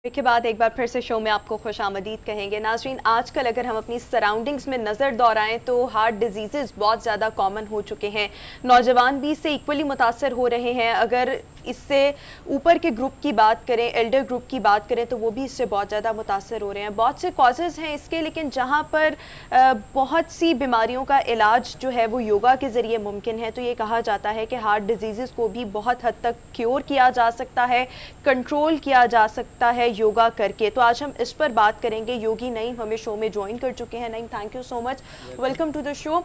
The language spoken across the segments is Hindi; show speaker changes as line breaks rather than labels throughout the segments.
के बाद एक बार फिर से शो में आपको खुशामदीद कहेंगे। नाज़रीन, आजकल अगर हम अपनी सराउंडिंग्स में नज़र दौड़ाएं तो हार्ट डिजीज़ बहुत ज़्यादा कॉमन हो चुके हैं। नौजवान भी इससे इक्वली मुतासर हो रहे हैं। अगर इससे ऊपर के ग्रुप की बात करें, एल्डर ग्रुप की बात करें, तो वो भी इससे बहुत ज़्यादा मुतासर हो रहे हैं। बहुत से कॉजेज़ हैं इसके, लेकिन जहाँ पर बहुत सी बीमारियों का इलाज जो है वो योगा के ज़रिए मुमकिन है। तो ये कहा जाता है कि हार्ट डिजीज़ को भी बहुत हद तक क्योर किया जा सकता है, कंट्रोल किया जा सकता है योगा करके। तो आज हम इस पर बात करेंगे। योगी नईम हमें शो में ज्वाइन कर चुके हैं। Naeem, thank you so much, welcome to the show.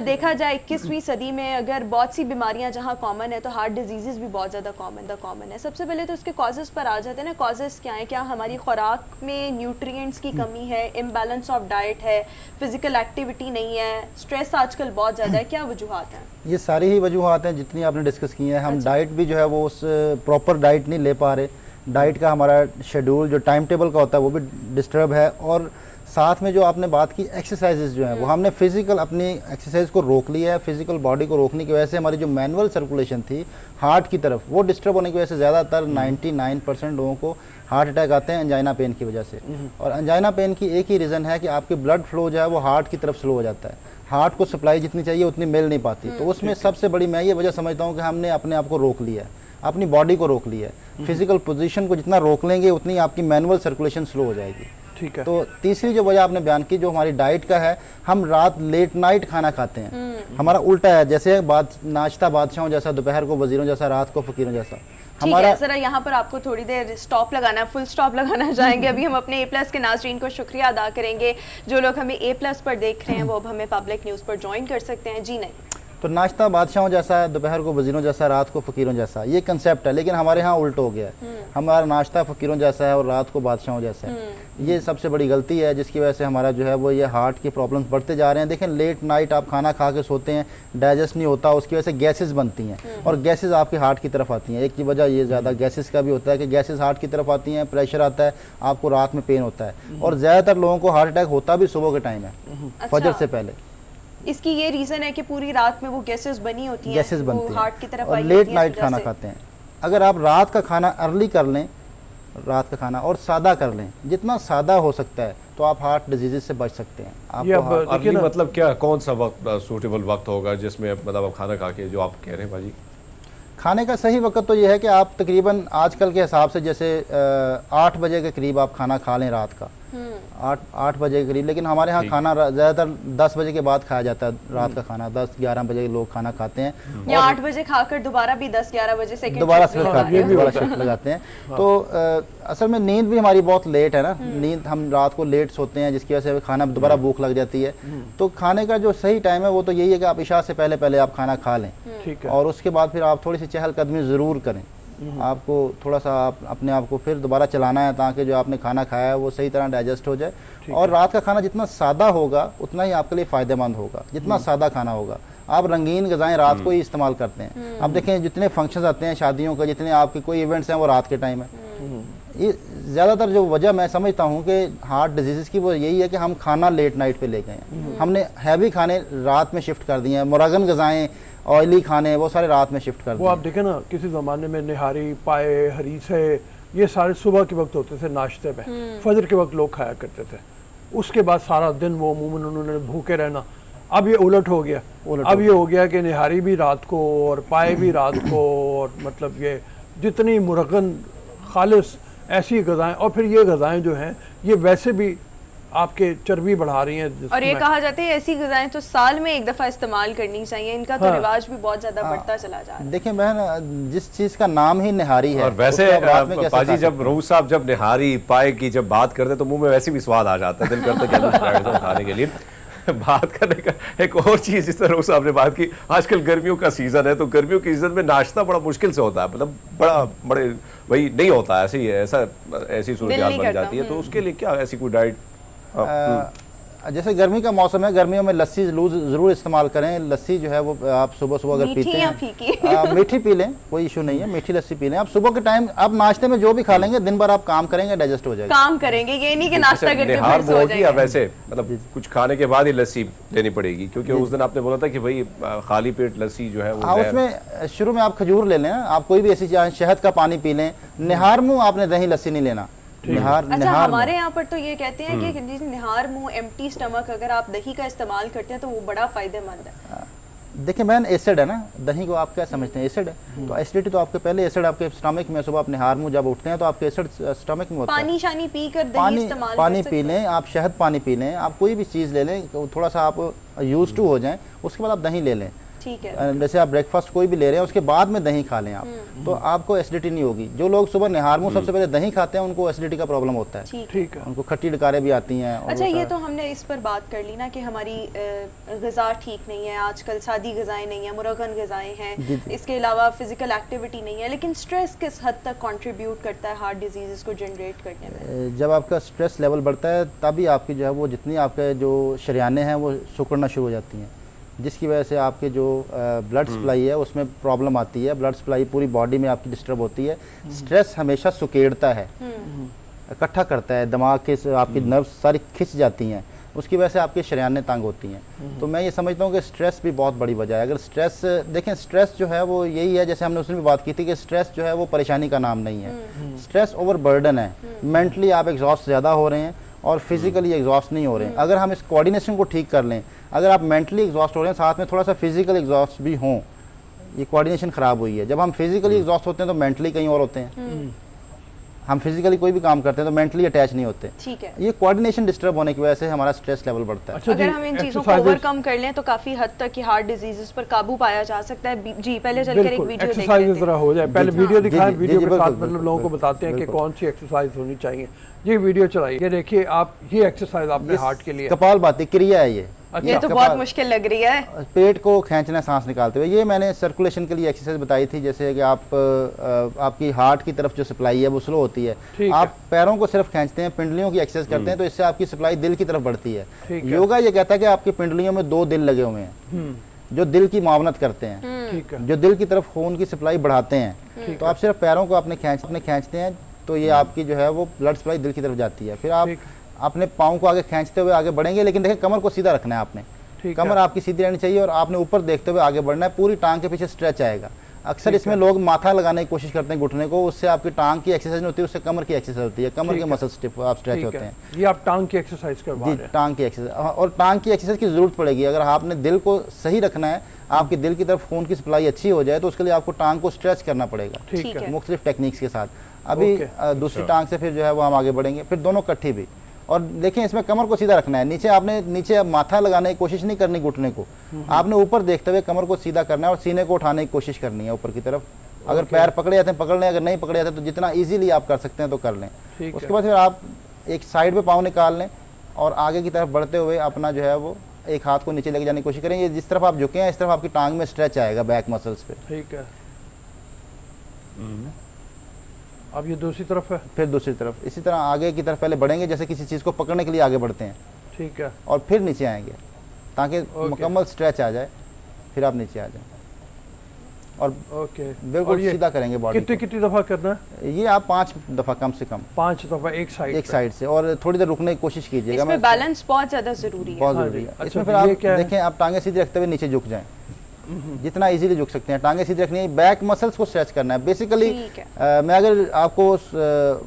देखा जाए 21वीं सदी में अगर बहुत सी बीमारियां जहां कॉमन है तो हार्ट डिजीज़ भी बहुत ज़्यादा कॉमन है। सबसे पहले तो इसके कॉजेज़ पर आ जाते हैं ना। कॉजेज़ क्या हैं? क्या हमारी खुराक में न्यूट्रिएंट्स की कमी है, इम्बैलेंस ऑफ डाइट है, फिजिकल एक्टिविटी नहीं है, स्ट्रेस आजकल बहुत ज़्यादा है? क्या वजूहात हैं?
ये सारी ही वजूहात हैं जितनी आपने डिस्कस की हैं। हम डाइट भी जो है वो उस प्रॉपर डाइट नहीं ले पा रहे। डाइट का हमारा शेड्यूल जो टाइम टेबल का होता है वो भी डिस्टर्ब है। और साथ में जो आपने बात की एक्सरसाइजेज जो है वो हमने फिजिकल अपनी एक्सरसाइज को रोक लिया है। फिजिकल बॉडी को रोकने की वजह से हमारी जो मैनुअल सर्कुलेशन थी हार्ट की तरफ वो डिस्टर्ब होने की वजह से ज़्यादातर 99% लोगों को हार्ट अटैक आते हैं एंजाइना पेन की वजह से। और एंजाइना पेन की एक ही रीज़न है कि आपकी ब्लड फ्लो जो है वो हार्ट की तरफ स्लो हो जाता है। हार्ट को सप्लाई जितनी चाहिए उतनी मिल नहीं पाती। तो उसमें सबसे बड़ी मैं ये वजह समझता हूँ कि हमने अपने आप को रोक लिया है, अपनी बॉडी को रोक लिया है। फिजिकल पोजीशन को जितना रोक लेंगे उतनी आपकी मैनुअल सर्कुलेशन स्लो हो जाएगी।
ठीक है।
तो तीसरी जो वजह आपने बयान की जो हमारी डाइट का है, हम रात लेट नाइट खाना खाते हैं। हमारा उल्टा है, जैसे नाश्ता बादशाहों जैसा, दोपहर को वजीरों जैसा, रात को फकीरों जैसा।
हमारा जरा यहाँ पर आपको थोड़ी देर स्टॉप लगाना है, फुल स्टॉप लगाना चाहेंगे। अभी हम अपने A+ के नाज़रीन को शुक्रिया अदा करेंगे। जो लोग हमें A+ पर देख रहे हैं वो अब हमें पब्लिक न्यूज़ पर ज्वाइन कर सकते हैं। जी नहीं,
तो नाश्ता बादशाहों जैसा है, दोपहर को वजीरों जैसा, रात को फ़कीरों जैसा, ये कंसेप्ट है। लेकिन हमारे यहाँ उल्ट हो गया है। हमारा नाश्ता फ़कीरों जैसा है और रात को बादशाहों जैसा है। ये सबसे बड़ी गलती है जिसकी वजह से हमारा जो है वो ये हार्ट की प्रॉब्लम्स बढ़ते जा रहे हैं। देखें, लेट नाइट आप खाना खा के सोते हैं, डाइजेस्ट नहीं होता, उसकी वजह से गैसेस बनती हैं और गैसेस आपके हार्ट की तरफ आती हैं। एक की वजह ये ज़्यादा गैसेस का भी होता है कि गैसेस हार्ट की तरफ आती हैं, प्रेशर आता है, आपको रात में पेन होता है। और ज़्यादातर लोगों को हार्ट अटैक होता भी सुबह के टाइम है, फजर से पहले।
इसकी ये रीज़न है कि पूरी रात में वो गैसेस बनी होती हैं,
गैसेस बनती हैं
हार्ट की तरफ
और
आई
लेट
होती हैं,
नाइट
इस वजह
खाना
से।
खाते हैं। अगर आप रात का खाना अर्ली कर लें, रात का खाना और सादा कर लें, जितना सादा हो सकता है, तो आप हार्ट डिजीज़ से बच सकते हैं। आपको
अर्ली मतलब क्या, कौन सा वक्त सूटेबल वक्त होगा जिसमें मतलब आप खाना खा के, जो आप कह रहे हैं भाजी?
खाने का सही वक्त तो ये है कि आप तकरीबन आजकल के हिसाब से जैसे 8 बजे के करीब आप खाना खा लें रात का, 8 बजे के करीब। लेकिन हमारे यहाँ खाना ज़्यादातर 10 बजे के बाद खाया जाता है। रात का खाना 10-11 बजे लोग खाना खाते हैं
या 8 बजे खाकर दोबारा भी 10-11 बजे से
दोबारा शिफ्ट लगाते हैं। तो असल में नींद भी हमारी बहुत लेट है ना। नींद हम रात को लेट सोते हैं जिसकी वजह से खाना दोबारा भूख लग जाती है। तो खाने का जो सही टाइम है वो तो यही है कि आप इशा से पहले आप खाना खा लें और उसके बाद फिर आप थोड़ी सी चहलकदमी ज़रूर करें। आपको थोड़ा सा अपने आप को फिर दोबारा चलाना है ताकि जो आपने खाना खाया है वो सही तरह डाइजेस्ट हो जाए। और रात का खाना जितना सादा होगा उतना ही आपके लिए फ़ायदेमंद होगा। जितना सादा खाना होगा, आप रंगीन ग़िज़ाएं रात को ही इस्तेमाल करते हैं। अब देखें, जितने फंक्शंस आते हैं शादियों के, जितने आपके कोई इवेंट्स हैं वो रात के टाइम है। ये ज़्यादातर जो वजह मैं समझता हूँ कि हार्ट डिजीज़ की वो यही है कि हम खाना लेट नाइट पे ले गए हैं। हमने हैवी खाने रात में शिफ्ट कर दिए हैं। मुरगन ग़िज़ाएं, ऑयली खाने वो सारे रात में शिफ्ट कर दिए।
वो आप देखें ना, किसी ज़माने में निहारी, पाए, हरीसे, ये सारे सुबह के वक्त होते थे नाश्ते में। फजर के वक्त लोग खाया करते थे। उसके बाद सारा दिन वो अमूमन उन्होंने भूखे रहना। अब ये उलट हो गया। अब ये हो गया कि निहारी भी रात को और पाए भी रात को, और मतलब ये जितनी मुरगन खालिस ऐसी ग़िज़ाएं, और फिर ये ग़िज़ाएं जो हैं ये वैसे भी आपके चर्बी बढ़ा रही हैं।
और ये कहा जाता है ऐसी ग़िज़ाएं तो साल में एक दफ़ा इस्तेमाल करनी चाहिए। इनका तो रिवाज भी बहुत ज़्यादा बढ़ता चला जा रहा है।
देखिए बहन, जिस चीज़ का नाम ही निहारी है,
और वैसे पाजी जब रऊफ साहब जब निहारी पाए की जब बात करते तो मुंह में वैसे भी स्वाद आ जाता है, दिल करता है खाने के लिए। बात करने का एक और चीज़, जिस तरह रऊफ साहब ने बात की, आजकल गर्मियों का सीज़न है तो गर्मियों के सीज़न में नाश्ता बड़ा मुश्किल से होता है। मतलब बड़े वही नहीं होता, ऐसे ही ऐसी सूरत बन जाती है। तो उसके लिए क्या ऐसी कोई डाइट?
जैसे गर्मी का मौसम है, गर्मियों में लस्सी ज़रूर इस्तेमाल करें। लस्सी जो है वो आप सुबह सुबह अगर पीते हैं, मीठी पी लें, कोई इशू नहीं है, मीठी लस्सी पी लें। आप सुबह के टाइम आप नाश्ते में जो भी खा लेंगे, दिन भर आप काम करेंगे, डाइजेस्ट हो जाएगा।
काम करेंगे, ये नहीं कि नाश्ता करके फिर सो जाएंगे।
वैसे मतलब कुछ खाने के बाद ही लस्सी लेनी पड़ेगी, क्योंकि उस दिन आपने बोला था कि भाई खाली पेट लस्सी जो है वो
उसमें शुरू में आप खजूर ले लें, आप कोई भी ऐसी शहद का पानी पी लें। निहार मुँह आपने दही लस्सी नहीं लेना। निहार
अच्छा,
निहार मुंह।
हमारे यहाँ पर तो ये कहते हैं कि निहार मुंह, एम्प्टी स्टमक अगर आप दही का इस्तेमाल करते हैं तो वो बड़ा फायदेमंद है।
देखिए मैन, एसिड है ना, दही को आप क्या समझते हैं, एसिड है। तो एसिडिटी तो आपके पहले एसिड आपके स्टमक में, सुबह अपने निहार मुंह जब उठते हैं तो आपके एसिड स्टमक में होता है।
पानी शानी पी कर दही
पानी
इस्तेमाल
पानी
कर
पी
सकते
लें आप, शहद पानी पी लें आप, कोई भी चीज़ ले लें, तो थोड़ा सा आप यूज टू हो जाएं, उसके बाद आप दही ले लें।
हैं? ठीक है।
जैसे आप ब्रेकफास्ट कोई भी ले रहे हैं उसके बाद में दही खा लें आप, तो आपको एसिडिटी नहीं होगी। जो लोग सुबह निहार मुंह सबसे पहले दही खाते हैं उनको एसिडिटी का प्रॉब्लम होता है,
ठीक है।
ठीक है।
उनको खट्टी डकारें भी आती हैं। और
अच्छा,
वो
ये
सारा-
तो हमने इस पर बात कर ली ना कि हमारी ग़िज़ा ठीक नहीं है, आजकल सादी ग़िज़ाएं नहीं है, मुरगन ग़िज़ाएं हैं,
जी, जी।
इसके अलावा फिजिकल एक्टिविटी नहीं है, लेकिन स्ट्रेस किस हद तक कंट्रीब्यूट करता है हार्ट डिजीज़ को जनरेट करने में?
जब आपका स्ट्रेस लेवल बढ़ता है तभी आपकी जो है वो जितनी आपके जो शरियानें हैं वो सिकुड़ना शुरू हो जाती हैं, जिसकी वजह से आपके जो ब्लड सप्लाई है उसमें प्रॉब्लम आती है। ब्लड सप्लाई पूरी बॉडी में आपकी डिस्टर्ब होती है। स्ट्रेस हमेशा सुकेड़ता है, इकट्ठा करता है, दिमाग के आपकी नर्व्स सारी खिंच जाती हैं, उसकी वजह से आपकी शरियानें तंग होती हैं। तो मैं ये समझता हूँ कि स्ट्रेस भी बहुत बड़ी वजह है। अगर स्ट्रेस देखें, स्ट्रेस जो है वो यही है, जैसे हमने उसमें भी बात की थी कि स्ट्रेस जो है वो परेशानी का नाम नहीं है। स्ट्रेस ओवर बर्डन है। मेंटली आप एग्जॉस्ट ज़्यादा हो रहे हैं और फिजिकली एग्जॉस्ट नहीं हो रहे हैं। अगर हम इस कोऑर्डिनेशन को ठीक कर लें, अगर आप मेंटली एग्जॉस्ट हो रहे हैं साथ में थोड़ा सा फिजिकल एग्जॉस्ट भी हों, ये कोऑर्डिनेशन ख़राब हुई है। जब हम फिजिकली एग्जॉस्ट होते हैं तो मेंटली कहीं और होते हैं। हम फिजिकली कोई भी काम करते हैं तो मेंटली अटैच नहीं होते।
ठीक है।
ये कोऑर्डिनेशन डिस्टर्ब होने की वजह से हमारा स्ट्रेस लेवल बढ़ता है।
अच्छा
अगर
जी,
हम इन चीज़ों को
exercises-
ओवरकम कर लें तो काफ़ी हद तक की हार्ट डिजीज़ पर काबू पाया जा सकता है। जी, पहले चलकर एक
बिल्कुल,
वीडियो देख
एक्सरसाइज
लेते
जरा
हैं।
हो जाए। पहले
जी,
वीडियो
जी,
दिखाएं,
जी,
वीडियो
जी,
के साथ
बिल्कुल,
मतलब लोगों को
बिल्कुल,
बताते हैं कि
बिल्कुल।
कौन सी एक्सरसाइज होनी चाहिए। ये वीडियो चलाइए, ये देखिए आप, ये एक्सरसाइज आपने हार्ट के लिए।
कपालभाति क्रिया है ये।
ये तो बहुत मुश्किल लग रही है।
पेट को खींचना, सांस निकालते हुए। ये मैंने सर्कुलेशन के लिए एक्सरसाइज बताई थी, जैसे कि आपकी हार्ट की तरफ जो सप्लाई है वो स्लो होती है।
ठीक
आप पैरों को सिर्फ खींचते हैं, पिंडलियों की एक्सरसाइज करते हैं तो इससे आपकी सप्लाई दिल की तरफ बढ़ती है।
ठीक है।
योगा ये कहता है कि आपकी पिंडलियों में 2 दिल लगे हुए हैं जो दिल की मावनत करते हैं,
ठीक है।
जो दिल की तरफ खून की सप्लाई बढ़ाते हैं। तो आप सिर्फ पैरों को अपने खींचते हैं तो ये आपकी जो है वो ब्लड सप्लाई दिल की तरफ जाती है। फिर आप
ठीक।
अपने पाँव को आगे खींचते हुए आगे बढ़ेंगे, लेकिन देखिए कमर को सीधा रखना है आपने।
ठीक
कमर
है।
आपकी सीधी रहनी चाहिए और आपने ऊपर देखते हुए आगे बढ़ना है। पूरी टांग के पीछे स्ट्रेच आएगा। अक्सर इसमें लोग माथा लगाने की कोशिश करते हैं घुटने को, उससे आपकी टांग की एक्सरसाइज नहीं होती, उससे कमर की एक्सरसाइज होती है। कमर के मसल स्टिफ आप स्ट्रेच
ठीक
होते
है।
हैं।
ये आप टांग की एक्सरसाइज करवा
जी,
रहे हैं।
टांग की एक्सरसाइज, और टांग की एक्सरसाइज की जरूरत पड़ेगी। अगर आपने दिल को सही रखना है, आपके दिल की तरफ खून की सप्लाई अच्छी हो जाए, तो उसके लिए आपको टांग को स्ट्रेच करना पड़ेगा
ठीक
ठीक
है।
है।
मुख्तलिफ टेक्निक्स के साथ। अभी
ओके।
दूसरी टांग से फिर जो है वो हम आगे बढ़ेंगे, फिर दोनों इकट्ठी भी। और देखें इसमें कमर को सीधा रखना है, नीचे आपने नीचे माथा लगाने की कोशिश नहीं करनी घुटने को, आपने ऊपर देखते हुए कमर को सीधा करना है और सीने को उठाने की कोशिश करनी है ऊपर की तरफ। अगर पैर पकड़े जाते हैं पकड़ लें, अगर नहीं पकड़े जाते तो जितना इजीली आप कर सकते हैं तो कर लें।
ठीक
उसके
है।
बाद फिर आप एक साइड पे पाँव निकाल लें और आगे की तरफ बढ़ते हुए अपना जो है वो एक हाथ को नीचे लेके जाने की कोशिश करें। ये जिस तरफ आप झुके हैं इस तरफ आपकी टांग में स्ट्रेच आएगा बैक मसल्स पे।
ठीक है। अब ये दूसरी तरफ है।
फिर दूसरी तरफ इसी तरह आगे की तरफ पहले बढ़ेंगे, जैसे किसी चीज़ को पकड़ने के लिए आगे बढ़ते हैं,
ठीक है।
और फिर नीचे आएंगे ताकि मुकम्मल स्ट्रेच आ जाए। फिर आप नीचे आ जाएं और
ओके।
बिल्कुल
और ये
सीधा करेंगे बॉडी
कितनी कितनी दफा करना है?
ये आप 5 दफ़ा कम से कम
5 दफा एक साइड
एक साइड से, और थोड़ी देर रुकने की कोशिश कीजिएगा।
इसमें बैलेंस बहुत ज़्यादा ज़रूरी है।
बहुत
हाँ
ज़रूरी
जी।
है।
अच्छा,
इसमें फिर
तो ये
आप
क्या है?
देखें, आप टांगे सीधे रखते हुए नीचे झुक जाएं, जितना इजीली झुक सकते हैं। टांगे सीधे रखनी है, बैक मसल्स को स्ट्रेच करना है बेसिकली।
ठीक है।
मैं अगर आपको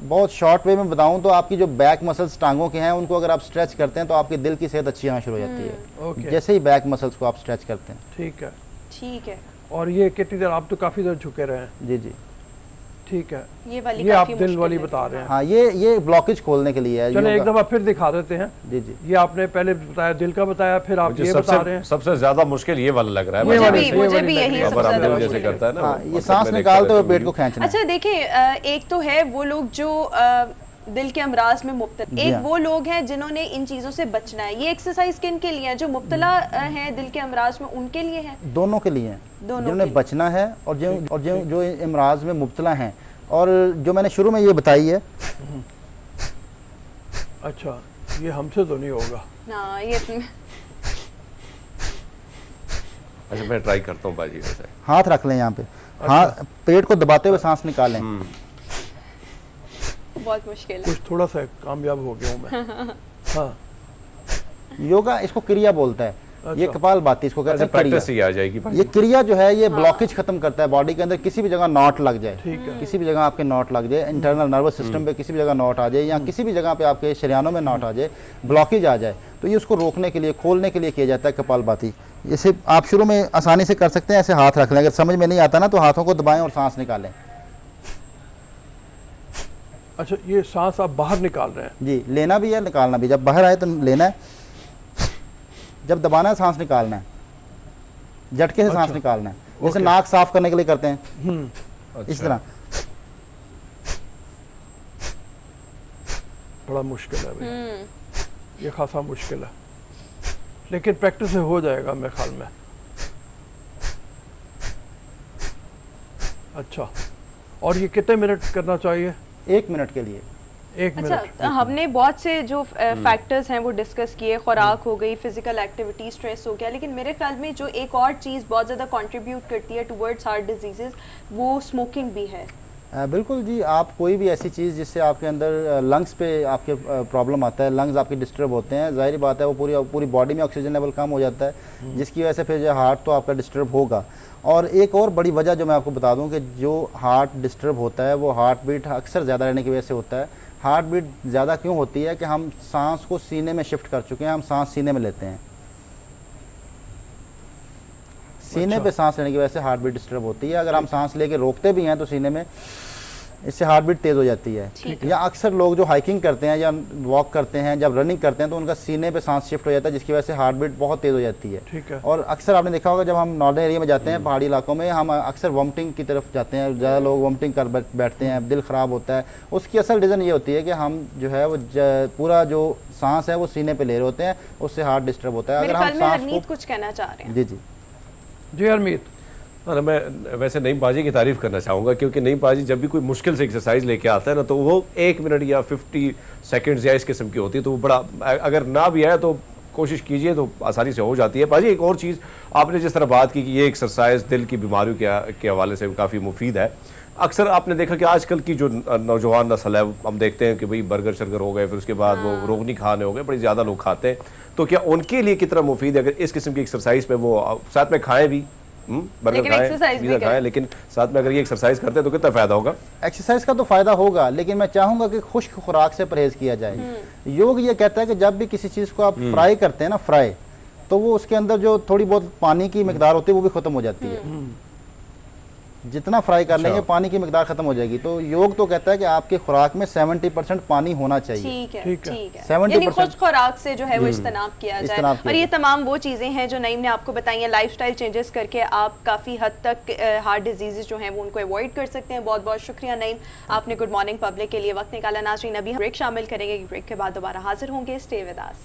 बहुत शॉर्ट वे में बताऊं तो आपकी जो बैक मसल्स टांगों के हैं उनको अगर आप स्ट्रेच करते हैं तो आपके दिल की सेहत अच्छी आना शुरू हो जाती है,
ओके।
जैसे ही बैक मसल्स को आप स्ट्रेच करते हैं।
ठीक है।
ठीक है।
और ये कितनी देर? आप तो काफी देर झुके रहे हैं।
जी जी।
ठीक है।
ये वाली
ये आप
काफी
दिल
मुश्किल
वाली
लगी।
बता रहे हैं।
हाँ, ये ब्लॉकेज खोलने के लिए है।
चलो एक
योगा।
दफा फिर दिखा देते हैं।
जी जी।
ये आपने पहले बताया, दिल का बताया, फिर आप
मुझे
ये बता रहे हैं।
सबसे ज्यादा मुश्किल ये वाला लग रहा है।
ये
मुझे
वाली-
भी
ये
मुझे
वाली
भी
लग
यही
रही है।
सबसे
खबर आप
ज़्यादा
लोग जैसे
मुश्किल
करता है ना,
हाँ,
वो
ये
मतलब
सांस
मैंने
निकालते हुए
देखा
पेट को खींचना है।
अच्छा देखिए, एक तो है वो लोग जो दिल के अमराज में मुब्तला,
जी
एक
हाँ।
वो लोग हैं जिन्होंने इन चीज़ों से बचना है। ये एक्सरसाइज किन के लिए है? जो मुब्तला हैं दिल के अमराज में, उनके लिए है?
दोनों के लिए हैं,
दोनों
जिन्होंने
के लिए।
बचना है और जो इमराज में मुब्तला हैं। और जो मैंने शुरू में ये बताई है,
अच्छा, ये हमसे तो नहीं होगा।
हाँ, ये
अच्छा मैं ट्राई करता हूँ बाजी वैसे।
हाथ रख लें यहाँ पे, हाथ पेट को दबाते हुए सांस निकालें।
बहुत मुश्किल है।
कुछ थोड़ा सा कामयाब हो गया हूँ मैं। हाँ।
योगा इसको क्रिया बोलता है। ये कपालभाति इसको कहते हैं,
प्रैक्टिस ही
क्रिया।
आ जाएगी भाई।
ये क्रिया जो है ये ब्लॉकेज खत्म करता है बॉडी के अंदर, किसी भी जगह नॉट लग जाए,
ठीक है।
किसी भी जगह आपके नॉट लग जाए, इंटरनल नर्वस सिस्टम पे किसी भी जगह नॉट आ जाए, या किसी भी जगह पे आपके शरियानों में नॉट आ जाए, ब्लॉकेज आ जाए, तो ये उसको रोकने के लिए, खोलने के लिए किया जाता है कपालभाति। इसे आप शुरू में आसानी से कर सकते हैं, ऐसे हाथ रख लें, अगर समझ में नहीं आता ना तो हाथों को दबाएं और सांस निकालें।
अच्छा, ये सांस आप बाहर निकाल रहे हैं?
जी, लेना भी है, निकालना भी। जब बाहर आए तो लेना है, जब दबाना है सांस निकालना है, झटके से सांस निकालना है, जैसे नाक साफ करने के लिए करते हैं, इस तरह।
बड़ा मुश्किल है भाई, ये खासा मुश्किल है, लेकिन प्रैक्टिस से हो जाएगा मेरे ख्याल में। अच्छा, और ये कितने मिनट करना चाहिए?
1 मिनट के लिए।
1
अच्छा,
मिनट।
हमने बहुत से जो फैक्टर्स हैं वो डिस्कस किए, खुराक हो गई, फिजिकल एक्टिविटी, स्ट्रेस हो गया, लेकिन मेरे ख्याल में जो एक और चीज़ बहुत ज़्यादा कंट्रीब्यूट करती है टुवर्ड्स हार्ट डिजीजेस, वो स्मोकिंग भी है।
बिल्कुल जी, आप कोई भी ऐसी चीज़ जिससे आपके अंदर लंग्स पे आपके प्रॉब्लम आता है, लंग्स आपके डिस्टर्ब होते हैं, जाहिर बात है वो पूरी बॉडी में ऑक्सीजन लेवल कम हो जाता है, जिसकी वजह से फिर जो हार्ट तो आपका डिस्टर्ब होगा। और एक और बड़ी वजह जो मैं आपको बता दूं कि जो हार्ट डिस्टर्ब होता है वो हार्ट बीट अक्सर ज़्यादा रहने की वजह से होता है। हार्ट बीट ज़्यादा क्यों होती है कि हम सांस को सीने में शिफ्ट कर चुके हैं, हम सांस सीने में लेते हैं, सीने पे सांस लेने की वजह से हार्ट बीट डिस्टर्ब होती है। अगर हम सांस लेके रोकते भी हैं तो सीने में, इससे हार्ट बीट तेज़ हो जाती है। या अक्सर लोग जो हाइकिंग करते हैं या वॉक करते हैं, जब रनिंग करते हैं तो उनका सीने पे सांस शिफ्ट हो जाता है, जिसकी वजह से हार्ट बीट बहुत तेज़ हो जाती है।
ठीक है।
और अक्सर आपने देखा होगा जब हम नॉर्दर्न एरिया में जाते हैं, पहाड़ी इलाकों में, हम अक्सर वॉमिटिंग की तरफ जाते हैं, ज़्यादा लोग वॉमिटिंग कर बैठते हैं, दिल ख़राब होता है। उसकी असल रीज़न ये होती है कि हम जो है वो पूरा जो सांस है वो सीने पे ले रहे होते हैं, उससे हार्ट डिस्टर्ब होता है। अगर हम सांस को,
कुछ कहना चाह रहे हैं?
जी जी
जी हरमीत।
हाँ, मैं वैसे नईम पाजी की तारीफ़ करना चाहूँगा, क्योंकि नईम पाजी जब भी कोई मुश्किल से एक्सरसाइज लेके आता है ना, तो वो 1 मिनट या 50 सेकंड्स या इस किस्म की होती है, तो वो बड़ा, अगर ना भी आए तो कोशिश कीजिए तो आसानी से हो जाती है। पाजी, एक और चीज़ आपने जिस तरह बात की कि ये एक्सरसाइज दिल की बीमारियों के हवाले से काफ़ी मुफीद है। अक्सर आपने देखा कि आजकल की जो नौजवान नस्ल है, हम देखते हैं कि भाई बर्गर शर्गर हो गए, फिर उसके बाद वो रोगनी खाने हो गए, बड़ी ज़्यादा लोग खाते हैं, तो क्या उनके लिए कितना मुफीद है अगर इस किस्म की एक्सरसाइज पे वो साथ में खाएं भी, बर्गर खाएं, पिज़्ज़ा खाएं, लेकिन साथ में अगर ये एक्सरसाइज करते हैं तो कितना फ़ायदा होगा?
एक्सरसाइज का तो फ़ायदा होगा, लेकिन मैं चाहूँगा कि खुश्क खुराक से परहेज़ किया जाए। योग ये कहता है कि जब भी किसी चीज़ को आप फ्राई करते हैं ना, फ्राई, तो वो उसके अंदर जो थोड़ी बहुत पानी की मिकदार होती है वो भी ख़त्म हो जाती है। जितना फ्राई कर लेंगे पानी की मिकदार खत्म हो जाएगी। तो योग तो कहता है कि आपके खुराक में 70% पानी होना चाहिए।
ठीक है, ठीक है।
70%
यानी खुद खुराक से जो है वो इज्तनाब किया जाए। और ये तमाम वो चीज़ें हैं जो नईम ने आपको बताई हैं। लाइफस्टाइल चेंजेस करके आप काफ़ी हद तक हार्ट डिजीज़ जो हैं वो उनको अवॉइड कर सकते हैं। बहुत बहुत शुक्रिया नईम, आपने गुड मॉर्निंग पब्लिक के लिए वक्त निकाला। नाज़रीन, अभी हम ब्रेक शामिल करेंगे, ब्रेक के बाद दोबारा हाजिर होंगे। Stay with us.